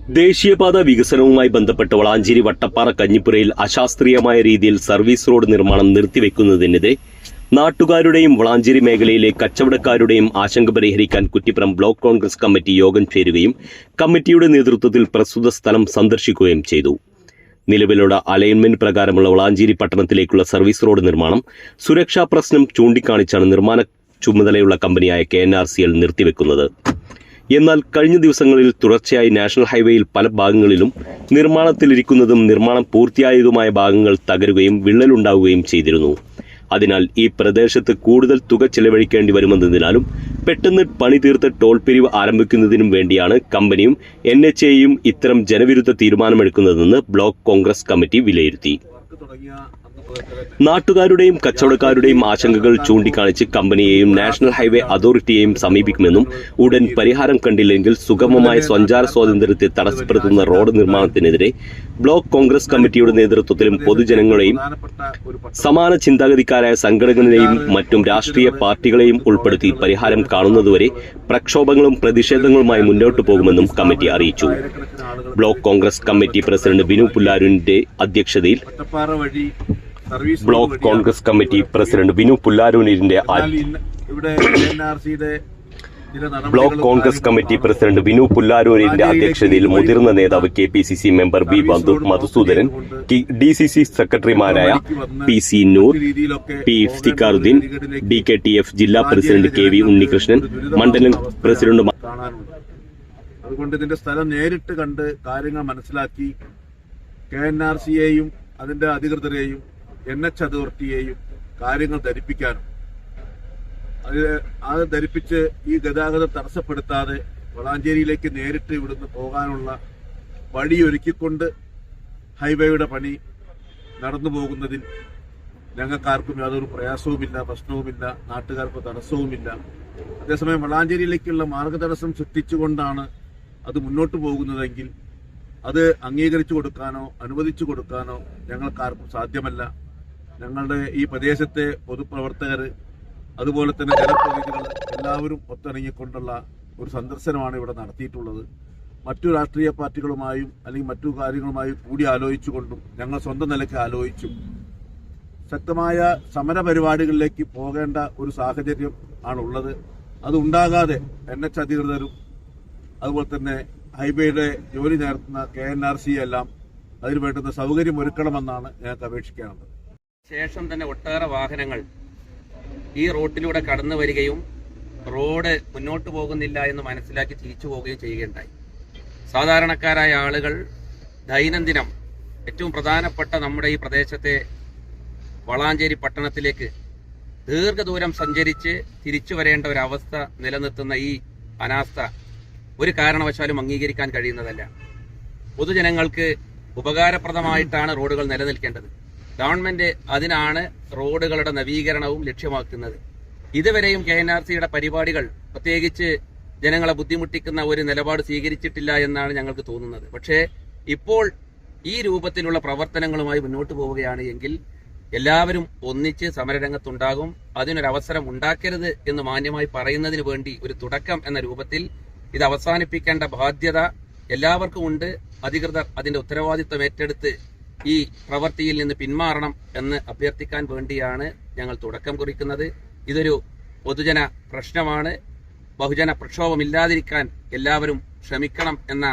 ദേശീയപാത വികസനവുമായി ബന്ധപ്പെട്ട് വളാഞ്ചേരി വട്ടപ്പാറ കഞ്ഞിപ്പുരയിൽ അശാസ്ത്രീയമായ രീതിയിൽ സർവീസ് റോഡ് നിർമ്മാണം നിർത്തിവെക്കുന്നതിനെതിരെ നാട്ടുകാരുടെയും വളാഞ്ചേരി മേഖലയിലെ കച്ചവടക്കാരുടെയും ആശങ്ക പരിഹരിക്കാൻ കുറ്റിപ്പുറം ബ്ലോക്ക് കോൺഗ്രസ് കമ്മിറ്റി യോഗം ചേരുകയും കമ്മിറ്റിയുടെ നേതൃത്വത്തിൽ പ്രസ്തുത സ്ഥലം സന്ദർശിക്കുകയും ചെയ്തു. നിലവിലുള്ള അലൈൻമെന്റ് പ്രകാരമുള്ള വളാഞ്ചേരി പട്ടണത്തിലേക്കുള്ള സർവീസ് റോഡ് നിർമ്മാണം സുരക്ഷാ പ്രശ്നം ചൂണ്ടിക്കാണിച്ചാണ് നിർമ്മാണ ചുമതലയുള്ള കമ്പനിയായ KNRCL നിർത്തിവെക്കുന്നത്. എന്നാൽ കഴിഞ്ഞ ദിവസങ്ങളിൽ തുടർച്ചയായി നാഷണൽ ഹൈവേയിൽ പല ഭാഗങ്ങളിലും നിർമ്മാണത്തിലിരിക്കുന്നതും നിർമ്മാണം പൂർത്തിയായതുമായ ഭാഗങ്ങൾ തകരുകയും വിള്ളലുണ്ടാവുകയും ചെയ്തിരുന്നു. അതിനാൽ ഈ പ്രദേശത്ത് കൂടുതൽ തുക ചെലവഴിക്കേണ്ടി വരുമെന്നതിനാലും പെട്ടെന്ന് പണി തീർത്ത് ടോൾ പിരിവ് ആരംഭിക്കുന്നതിനും വേണ്ടിയാണ് കമ്പനിയും NHAയും ഇത്തരം ജനവിരുദ്ധ തീരുമാനമെടുക്കുന്നതെന്ന് ബ്ലോക്ക് കോൺഗ്രസ് കമ്മിറ്റി വിലയിരുത്തി. നാട്ടുകാരുടെയും കച്ചവടക്കാരുടെയും ആശങ്കകൾ ചൂണ്ടിക്കാണിച്ച് കമ്പനിയെയും നാഷണൽ ഹൈവേ അതോറിറ്റിയെയും സമീപിക്കുമെന്നും ഉടൻ പരിഹാരം കണ്ടില്ലെങ്കിൽ സുഗമമായ സഞ്ചാര സ്വാതന്ത്ര്യത്തെ തടസ്സപ്പെടുത്തുന്ന റോഡ് നിർമ്മാണത്തിനെതിരെ ബ്ലോക്ക് കോൺഗ്രസ് കമ്മിറ്റിയുടെ നേതൃത്വത്തിലും പൊതുജനങ്ങളെയും സമാന ചിന്താഗതിക്കാരായ സംഘടനകളെയും മറ്റും രാഷ്ട്രീയ പാർട്ടികളെയും ഉൾപ്പെടുത്തി പരിഹാരം കാണുന്നതുവരെ പ്രക്ഷോഭങ്ങളും പ്രതിഷേധങ്ങളുമായി മുന്നോട്ടു പോകുമെന്നും കമ്മിറ്റി അറിയിച്ചു. Block Congress committee president Binu പുല്ലാരൂരിന്റെ അധ്യക്ഷതയിൽ block Congress committee president Binu പുല്ലാരൂരിന്റെ അധ്യക്ഷതയിൽ മുതിർന്ന നേതാവ് KPCC member B Madhusoodanan, DCC സെക്രട്ടറിമാരായ PC Noor, P Iftikharuddin, DKTF ജില്ലാ പ്രസിഡന്റ് KV ഉണ്ണികൃഷ്ണൻ, മണ്ഡലം പ്രസിഡന്റ്. അതുകൊണ്ട് ഇതിന്റെ സ്ഥലം നേരിട്ട് കണ്ട് കാര്യങ്ങൾ മനസ്സിലാക്കി KNRCയെയും അതിന്റെ അധികൃതരെയും NH അതോറിറ്റിയെയും കാര്യങ്ങൾ ധരിപ്പിക്കാനും അത് ധരിപ്പിച്ച് ഈ ഗതാഗതം തടസ്സപ്പെടുത്താതെ വളാഞ്ചേരിയിലേക്ക് നേരിട്ട് ഇവിടുന്ന് പോകാനുള്ള വഴിയൊരുക്കിക്കൊണ്ട് ഹൈവേയുടെ പണി നടന്നു പോകുന്നതിൽ ഞങ്ങൾക്കാർക്കും യാതൊരു പ്രയാസവുമില്ല, പ്രശ്നവുമില്ല, നാട്ടുകാർക്ക് തടസ്സവുമില്ല. അതേസമയം വളാഞ്ചേരിയിലേക്കുള്ള മാർഗതടസ്സം സൃഷ്ടിച്ചുകൊണ്ടാണ് അത് മുന്നോട്ട് പോകുന്നതെങ്കിൽ അത് അംഗീകരിച്ചു കൊടുക്കാനോ അനുവദിച്ചു കൊടുക്കാനോ ഞങ്ങൾക്കാർക്കും സാധ്യമല്ല. ഞങ്ങളുടെ ഈ പ്രദേശത്തെ പൊതുപ്രവർത്തകർ അതുപോലെ തന്നെ ജനപ്രതിനിധികൾ എല്ലാവരും ഒത്തിണങ്ങിക്കൊണ്ടുള്ള ഒരു സന്ദർശനമാണ് ഇവിടെ നടത്തിയിട്ടുള്ളത്. മറ്റു രാഷ്ട്രീയ പാർട്ടികളുമായും അല്ലെങ്കിൽ മറ്റു കാര്യങ്ങളുമായും കൂടി ആലോചിച്ചുകൊണ്ടും ഞങ്ങൾ സ്വന്തം നിലയ്ക്ക് ആലോചിച്ചു ശക്തമായ സമര പരിപാടികളിലേക്ക് പോകേണ്ട ഒരു സാഹചര്യം ആണുള്ളത്. അത് ഉണ്ടാകാതെ NH അധികൃതരും അതുപോലെ തന്നെ ഹൈവേയുടെ ജോലി നടത്തുന്ന KNRC എല്ലാം അതിന് വേണ്ടുന്ന സൗകര്യം ഒരുക്കണമെന്നാണ് ഞങ്ങൾക്ക് അപേക്ഷിക്കാനുള്ളത്. ശേഷം തന്നെ ഒട്ടേറെ വാഹനങ്ങൾ ഈ റോഡിലൂടെ കടന്നു വരികയും റോഡ് മുന്നോട്ട് പോകുന്നില്ല എന്ന് മനസ്സിലാക്കി തിരിച്ചു പോവുകയും ചെയ്യുകയുണ്ടായി. സാധാരണക്കാരായ ആളുകൾ ദൈനംദിനം ഏറ്റവും പ്രധാനപ്പെട്ട നമ്മുടെ ഈ പ്രദേശത്തെ വളാഞ്ചേരി പട്ടണത്തിലേക്ക് ദീർഘദൂരം സഞ്ചരിച്ച് തിരിച്ചു വരേണ്ട ഒരവസ്ഥ നിലനിർത്തുന്ന ഈ അനാസ്ഥ ഒരു കാരണവശാലും അംഗീകരിക്കാൻ കഴിയുന്നതല്ല. പൊതുജനങ്ങൾക്ക് ഉപകാരപ്രദമായിട്ടാണ് റോഡുകൾ നിലനിൽക്കേണ്ടത്. ഗവൺമെന്റ് അതിനാണ് റോഡുകളുടെ നവീകരണവും ലക്ഷ്യമാക്കുന്നത്. ഇതുവരെയും KNRCയുടെ പരിപാടികൾ പ്രത്യേകിച്ച് ജനങ്ങളെ ബുദ്ധിമുട്ടിക്കുന്ന ഒരു നിലപാട് സ്വീകരിച്ചിട്ടില്ല എന്നാണ് ഞങ്ങൾക്ക് തോന്നുന്നത്. പക്ഷേ ഇപ്പോൾ ഈ രൂപത്തിലുള്ള പ്രവർത്തനങ്ങളുമായി മുന്നോട്ട് പോവുകയാണ് എങ്കിൽ എല്ലാവരും ഒന്നിച്ച് സമരരംഗത്തുണ്ടാകും. അതിനൊരവസരം ഉണ്ടാക്കരുത് എന്ന് മാന്യമായി പറയുന്നതിന് വേണ്ടി ഒരു തുടക്കം എന്ന രൂപത്തിൽ ഇത് അവസാനിപ്പിക്കേണ്ട ബാധ്യത എല്ലാവർക്കും ഉണ്ട്. അധികൃതർ അതിന്റെ ഉത്തരവാദിത്വം ഏറ്റെടുത്ത് ഈ പ്രവൃത്തിയിൽ നിന്ന് പിന്മാറണം എന്ന് അഭ്യർത്ഥിക്കാൻ വേണ്ടിയാണ് ഞങ്ങൾ തുടക്കം കുറിക്കുന്നത്. ഇതൊരു പൊതുജന പ്രശ്നമാണ്. ബഹുജന പ്രക്ഷോഭമില്ലാതിരിക്കാൻ എല്ലാവരും ശ്രമിക്കണം എന്ന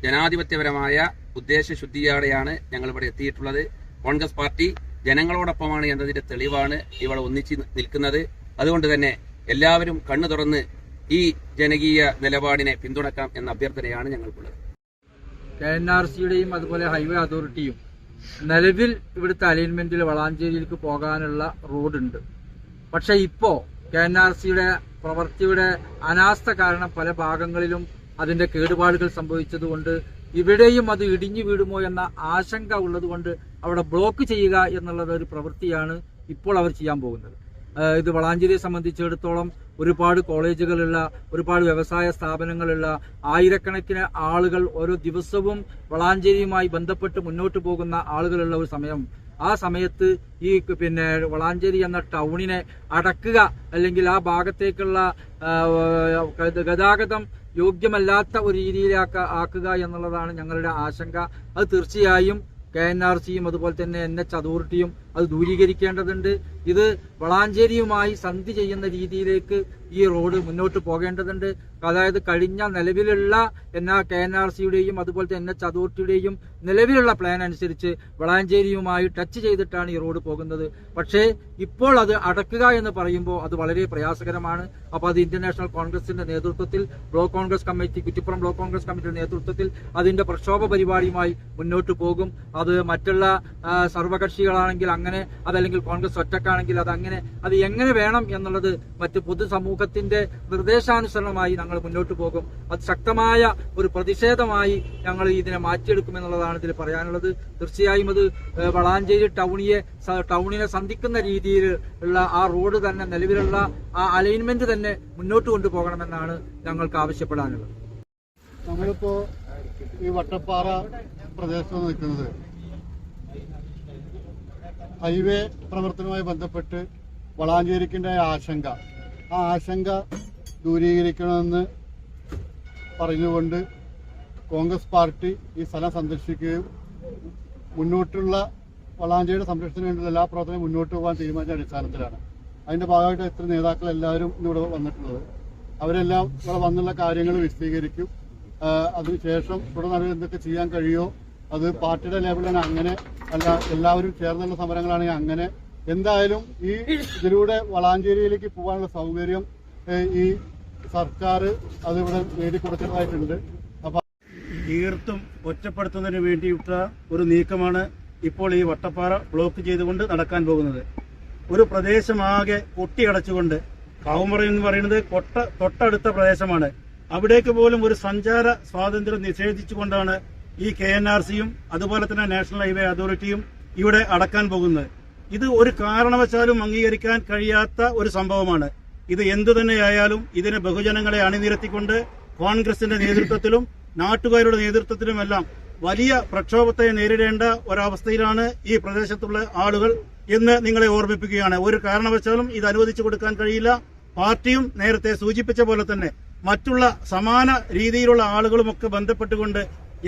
ജനാധിപത്യപരമായ ഉദ്ദേശശുദ്ധിയോടെയാണ് ഞങ്ങൾ ഇവിടെ എത്തിയിട്ടുള്ളത്. കോൺഗ്രസ് പാർട്ടി ജനങ്ങളോടൊപ്പമാണ് എന്നതിന്റെ തെളിവാണ് ഇവിടെ ഒന്നിച്ച് നിൽക്കുന്നത്. അതുകൊണ്ട് തന്നെ എല്ലാവരും കണ്ണു തുറന്ന് ഈ ജനകീയ നിലപാടിനെ പിന്തുണക്കാം എന്ന അഭ്യർത്ഥനയാണ് ഞങ്ങൾക്കുള്ളത്. KNRCയുടെയും അതുപോലെ ഹൈവേ അതോറിറ്റിയും നിലവിൽ ഇവിടുത്തെ അലൈൻമെന്റിൽ വളാഞ്ചേരിയിലേക്ക് പോകാനുള്ള റോഡുണ്ട്. പക്ഷെ ഇപ്പോ KNRCയുടെ പ്രവൃത്തിയുടെ അനാസ്ഥ കാരണം പല ഭാഗങ്ങളിലും അതിന്റെ കേടുപാടുകൾ സംഭവിച്ചതുകൊണ്ട് ഇവിടെയും അത് ഇടിഞ്ഞു വീടുമോ എന്ന ആശങ്ക ഉള്ളതുകൊണ്ട് അവിടെ ബ്ലോക്ക് ചെയ്യുക എന്നുള്ളത് ഒരു പ്രവൃത്തിയാണ് ഇപ്പോൾ അവർ ചെയ്യാൻ പോകുന്നത്. ഇത് വളാഞ്ചേരിയെ സംബന്ധിച്ചിടത്തോളം ഒരുപാട് കോളേജുകളുള്ള, ഒരുപാട് വ്യവസായ സ്ഥാപനങ്ങളുള്ള, ആയിരക്കണക്കിന് ആളുകൾ ഓരോ ദിവസവും വളാഞ്ചേരിയുമായി ബന്ധപ്പെട്ട് മുന്നോട്ട് പോകുന്ന ആളുകളുള്ള ഒരു സമയം. ആ സമയത്ത് ഈ വളാഞ്ചേരി എന്ന ടൗണിനെ അടക്കുക അല്ലെങ്കിൽ ആ ഭാഗത്തേക്കുള്ള ഗതാഗതം യോഗ്യമല്ലാത്ത ഒരു രീതിയിലാക്കുക എന്നുള്ളതാണ് ഞങ്ങളുടെ ആശങ്ക. അത് തീർച്ചയായും KNRCയും അതുപോലെ തന്നെ NH അതോറിറ്റിയും അത് ദൂരീകരിക്കേണ്ടതുണ്ട്. ഇത് വളാഞ്ചേരിയുമായി സന്ധി ചെയ്യുന്ന രീതിയിലേക്ക് ഈ റോഡ് മുന്നോട്ട് പോകേണ്ടതുണ്ട്. അതായത് കഴിഞ്ഞ നിലവിലുള്ള KNRCയുടെയും അതുപോലെ തന്നെ NH അതോറിറ്റിയുടെയും നിലവിലുള്ള പ്ലാൻ അനുസരിച്ച് വളാഞ്ചേരിയുമായി ടച്ച് ചെയ്തിട്ടാണ് ഈ റോഡ് പോകുന്നത്. പക്ഷേ ഇപ്പോൾ അത് അടക്കുക എന്ന് പറയുമ്പോൾ അത് വളരെ പ്രയാസകരമാണ്. അപ്പോൾ അത് ഇന്ത്യൻ നാഷണൽ കോൺഗ്രസിന്റെ നേതൃത്വത്തിൽ block Congress committee, Kuttippuram block Congress കമ്മിറ്റിയുടെ നേതൃത്വത്തിൽ അതിന്റെ പ്രക്ഷോഭ പരിപാടിയുമായി മുന്നോട്ട് പോകും. അത് മറ്റുള്ള സർവകക്ഷികളാണെങ്കിൽ അങ്ങനെ, അതല്ലെങ്കിൽ കോൺഗ്രസ് ഒറ്റക്കാണെങ്കിൽ അതങ്ങനെ, അത് എങ്ങനെ വേണം എന്നുള്ളത് മറ്റ് പൊതുസമൂഹത്തിന്റെ നിർദ്ദേശാനുസരണമായി ഞങ്ങൾ മുന്നോട്ട് പോകും. അത് ശക്തമായ ഒരു പ്രതിഷേധമായി ഞങ്ങൾ ഇതിനെ മാറ്റിയെടുക്കുമെന്നുള്ളതാണ് ഇതിൽ പറയാനുള്ളത്. തീർച്ചയായും അത് വളാഞ്ചേരി ടൗണിനെ സന്ധിക്കുന്ന രീതിയിൽ ഉള്ള ആ റോഡ് തന്നെ, നിലവിലുള്ള ആ അലൈൻമെന്റ് തന്നെ മുന്നോട്ട് കൊണ്ടുപോകണമെന്നാണ് ഞങ്ങൾക്ക് ആവശ്യപ്പെടാനുള്ളത്. നമ്മളിപ്പോ ഈ വട്ടപ്പാറ പ്രദേശത്ത് നിൽക്കുന്നത് ഹൈവേ പ്രവർത്തനവുമായി ബന്ധപ്പെട്ട് വളാഞ്ചേരിക്കുണ്ടായ ആശങ്ക, ആ ആശങ്ക ദൂരീകരിക്കണമെന്ന് പറഞ്ഞുകൊണ്ട് കോൺഗ്രസ് പാർട്ടി ഈ സ്ഥലം സന്ദർശിക്കുകയും മുന്നോട്ടുള്ള വളാഞ്ചേരിയുടെ സംരക്ഷണത്തിന് വേണ്ടിയുള്ള എല്ലാ പ്രവർത്തനവും മുന്നോട്ട് പോകാൻ തീരുമാനിച്ച അടിസ്ഥാനത്തിലാണ്. അതിന്റെ ഭാഗമായിട്ട് എത്ര നേതാക്കൾ എല്ലാവരും ഇവിടെ വന്നിട്ടുള്ളത്. അവരെല്ലാം ഇവിടെ വന്നുള്ള കാര്യങ്ങൾ വിശദീകരിക്കും. അതിനുശേഷം തുടർന്ന് എന്തൊക്കെ ചെയ്യാൻ കഴിയുമോ അത് പാർട്ടിയുടെ ലെവലിലാണ്, അങ്ങനെ അല്ല എല്ലാവരും ചേർന്നുള്ള സമരങ്ങളാണെങ്കിൽ അങ്ങനെ. എന്തായാലും ഈ ഇതിലൂടെ വളാഞ്ചേരിയിലേക്ക് പോകാനുള്ള സൗകര്യം ഈ സർക്കാർ അതിവിടെ നേടിക്കൊടുക്കുന്നതായിട്ടുണ്ട്. അപ്പൊ തീർത്തും ഒറ്റപ്പെടുത്തുന്നതിന് വേണ്ടിയിട്ട ഒരു നീക്കമാണ് ഇപ്പോൾ ഈ വട്ടപ്പാറ ബ്ലോക്ക് ചെയ്തുകൊണ്ട് നടക്കാൻ പോകുന്നത്. ഒരു പ്രദേശമാകെ കൊട്ടിയടച്ചുകൊണ്ട്, കാവുമ്പറ എന്ന് പറയുന്നത് തൊട്ടടുത്ത പ്രദേശമാണ്, അവിടേക്ക് പോലും ഒരു സഞ്ചാര സ്വാതന്ത്ര്യം നിഷേധിച്ചുകൊണ്ടാണ് ഈ KNRCയും അതുപോലെ തന്നെ നാഷണൽ ഹൈവേ അതോറിറ്റിയും ഇവിടെ അടക്കാൻ പോകുന്നത്. ഇത് ഒരു കാരണവശാലും അംഗീകരിക്കാൻ കഴിയാത്ത ഒരു സംഭവമാണ്. ഇത് എന്തു തന്നെയായാലും ഇതിനെ ബഹുജനങ്ങളെ അണിനിരത്തിക്കൊണ്ട് കോൺഗ്രസിന്റെ നേതൃത്വത്തിലും നാട്ടുകാരുടെ നേതൃത്വത്തിലുമെല്ലാം വലിയ പ്രക്ഷോഭത്തെ നേരിടേണ്ട ഒരവസ്ഥയിലാണ് ഈ പ്രദേശത്തുള്ള ആളുകൾ എന്ന് നിങ്ങളെ ഓർമ്മിപ്പിക്കുകയാണ്. ഒരു കാരണവശാലും ഇത് അനുവദിച്ചു കൊടുക്കാൻ കഴിയില്ല. പാർട്ടിയും നേരത്തെ സൂചിപ്പിച്ച പോലെ തന്നെ മറ്റുള്ള സമാന രീതിയിലുള്ള ആളുകളുമൊക്കെ ബന്ധപ്പെട്ടുകൊണ്ട്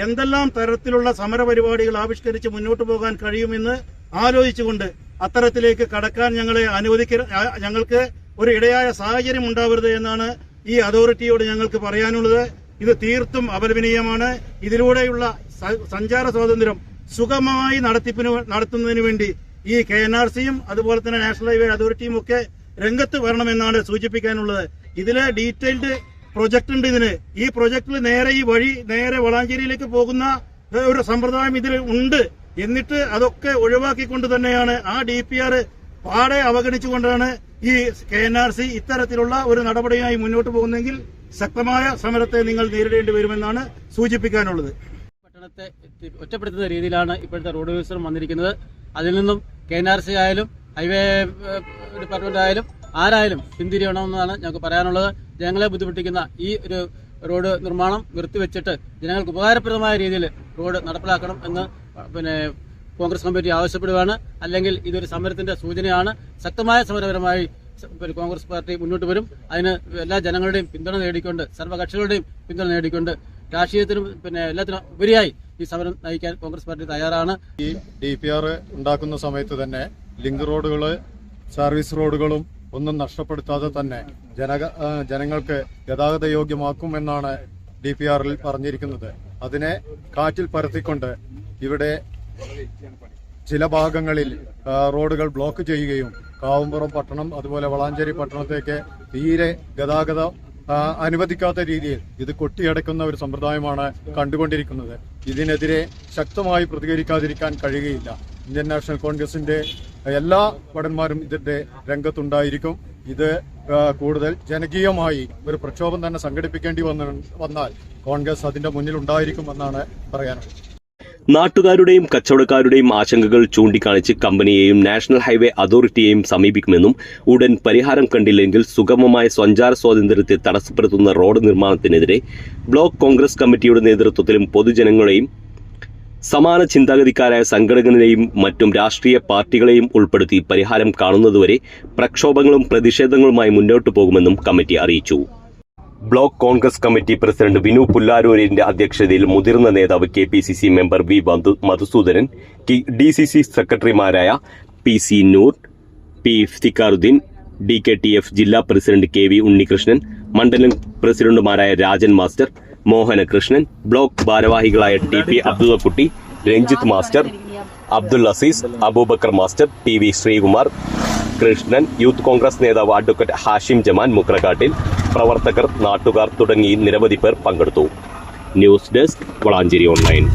എന്തെല്ലാം തരത്തിലുള്ള സമരപരിപാടികൾ ആവിഷ്കരിച്ച് മുന്നോട്ട് പോകാൻ കഴിയുമെന്ന് ആലോചിച്ചുകൊണ്ട് അത്തരത്തിലേക്ക് കടക്കാൻ ഞങ്ങൾക്ക് ഒരു ഇടയായ സാഹചര്യം ഉണ്ടാവരുത് എന്നാണ് ഈ അതോറിറ്റിയോട് ഞങ്ങൾക്ക് പറയാനുള്ളത്. ഇത് തീർത്തും അപലപനീയമാണ്. ഇതിലൂടെയുള്ള സഞ്ചാര സ്വാതന്ത്ര്യം സുഗമമായി നടത്തുന്നതിന് വേണ്ടി ഈ KNRCയും അതുപോലെ തന്നെ നാഷണൽ ഹൈവേ അതോറിറ്റിയും ഒക്കെ രംഗത്ത് വരണമെന്നാണ് സൂചിപ്പിക്കാനുള്ളത്. ഇതിലെ ഡീറ്റെയിൽഡ് പ്രൊജക്ട് ഉണ്ട്. ഈ പ്രൊജക്ടിൽ നേരെ ഈ വഴി നേരെ വളാഞ്ചേരിയിലേക്ക് പോകുന്ന ഒരു സമ്പ്രദായം ഇതിൽ ഉണ്ട്. എന്നിട്ട് അതൊക്കെ ഒഴിവാക്കിക്കൊണ്ട് തന്നെയാണ് ആ DPR പാടെ അവഗണിച്ചുകൊണ്ടാണ് ഈ KNRC ഇത്തരത്തിലുള്ള ഒരു നടപടിയുമായി മുന്നോട്ട് പോകുന്നതെങ്കിൽ ശക്തമായ സമരത്തെ നിങ്ങൾ നേരിടേണ്ടി വരുമെന്നാണ് സൂചിപ്പിക്കാനുള്ളത്. പട്ടണത്തെ ഒറ്റപ്പെടുത്തുന്ന രീതിയിലാണ് ഇപ്പോഴത്തെ റോഡ് വികസനം വന്നിരിക്കുന്നത്. അതിൽ നിന്നും KNRC ആയാലും ഹൈവേ ഡിപ്പാർട്ട്മെന്റ് ആയാലും ആരായാലും പിന്തിരിയണമെന്നാണ് ഞങ്ങൾക്ക് പറയാനുള്ളത്. ജനങ്ങളെ ബുദ്ധിമുട്ടിക്കുന്ന ഈ ഒരു റോഡ് നിർമ്മാണം നിർത്തിവെച്ചിട്ട് ജനങ്ങൾക്ക് ഉപകാരപ്രദമായ രീതിയിൽ റോഡ് നടപ്പിലാക്കണം എന്ന് കോൺഗ്രസ് കമ്മിറ്റി ആവശ്യപ്പെടുകയാണ്. അല്ലെങ്കിൽ ഇതൊരു സമരത്തിന്റെ സൂചനയാണ്. ശക്തമായ സമരപരമായി കോൺഗ്രസ് പാർട്ടി മുന്നോട്ട് വരും. അതിന് എല്ലാ ജനങ്ങളുടെയും പിന്തുണ നേടിക്കൊണ്ട്, സർവ്വകക്ഷികളുടെയും പിന്തുണ നേടിക്കൊണ്ട് രാഷ്ട്രീയത്തിനും എല്ലാത്തിനും ഉപരിയായി ഈ സമരം നയിക്കാൻ കോൺഗ്രസ് പാർട്ടി തയ്യാറാണ്. ഈ DPR ഉണ്ടാക്കുന്ന സമയത്ത് തന്നെ ലിങ്ക് റോഡുകള്, സർവീസ് റോഡുകളും ഒന്നും നഷ്ടപ്പെടുത്താതെ തന്നെ ജനങ്ങൾക്ക് ഗതാഗത യോഗ്യമാക്കുമെന്നാണ് DPRൽ പറഞ്ഞിരിക്കുന്നത്. അതിനെ കാറ്റിൽ പരത്തിക്കൊണ്ട് ഇവിടെ ചില ഭാഗങ്ങളിൽ റോഡുകൾ ബ്ലോക്ക് ചെയ്യുകയും കാവുമ്പുറം പട്ടണം അതുപോലെ വളാഞ്ചേരി പട്ടണത്തേക്ക് തീരെ ഗതാഗതം അനുവദിക്കാത്ത രീതിയിൽ ഇത് കൊട്ടിയടക്കുന്ന ഒരു സമ്പ്രദായമാണ് കണ്ടുകൊണ്ടിരിക്കുന്നത്. ഇതിനെതിരെ ശക്തമായി പ്രതികരിക്കാതിരിക്കാൻ കഴിയുകയില്ല. ഇന്ത്യൻ നാഷണൽ കോൺഗ്രസിന്റെ എല്ലാ ഭടന്മാരും ഇതിന്റെ രംഗത്തുണ്ടായിരിക്കും. ഇത് കൂടുതൽ ജനകീയമായി ഒരു പ്രക്ഷോഭം തന്നെ സംഘടിപ്പിക്കേണ്ടി വന്നാൽ കോൺഗ്രസ് അതിന്റെ മുന്നിൽ ഉണ്ടായിരിക്കുമെന്നാണ് പറയാനുള്ളത്. നാട്ടുകാരുടെയും കച്ചവടക്കാരുടെയും ആശങ്കകൾ ചൂണ്ടിക്കാണിച്ച് കമ്പനിയെയും നാഷണൽ ഹൈവേ അതോറിറ്റിയെയും സമീപിക്കുമെന്നും ഉടൻ പരിഹാരം കണ്ടില്ലെങ്കിൽ സുഗമമായ സഞ്ചാര സ്വാതന്ത്ര്യത്തെ തടസ്സപ്പെടുത്തുന്ന റോഡ് നിർമ്മാണത്തിനെതിരെ ബ്ലോക്ക് കോൺഗ്രസ് കമ്മിറ്റിയുടെ നേതൃത്വത്തിലും പൊതുജനങ്ങളെയും സമാന ചിന്താഗതിക്കാരായ സംഘടനകളെയും മറ്റും രാഷ്ട്രീയ പാർട്ടികളെയും ഉൾപ്പെടുത്തി പരിഹാരം കാണുന്നതുവരെ പ്രക്ഷോഭങ്ങളും പ്രതിഷേധങ്ങളുമായി മുന്നോട്ടു പോകുമെന്നും കമ്മിറ്റി അറിയിച്ചു. Block Congress committee president Vinu പുല്ലാരൂരിന്റെ അധ്യക്ഷതയിൽ മുതിർന്ന നേതാവ് KPCC member V Madhusoodanan, DCC സെക്രട്ടറിമാരായ PC Noor, P Iftikharuddin, DKTF ജില്ലാ പ്രസിഡന്റ് KV ഉണ്ണികൃഷ്ണൻ, മണ്ഡലം പ്രസിഡന്റുമാരായ രാജൻ മാസ്റ്റർ, മോഹനകൃഷ്ണൻ, ബ്ലോക്ക് ഭാരവാഹികളായ TP Abdullakutty, Ranjith master, Abdul Azeez, Aboobacker master, TV Sreekumar, Krishnan, youth Congress നേതാവ് അഡ്വക്കേറ്റ് ഹാഷിം ജമാൻ മുക്രക്കാട്ടിൽ, പ്രവർത്തകർ, നാട്ടുകാർ തുടങ്ങി നിരവധി പേർ പങ്കെടുത്തു. News desk Valanchery online.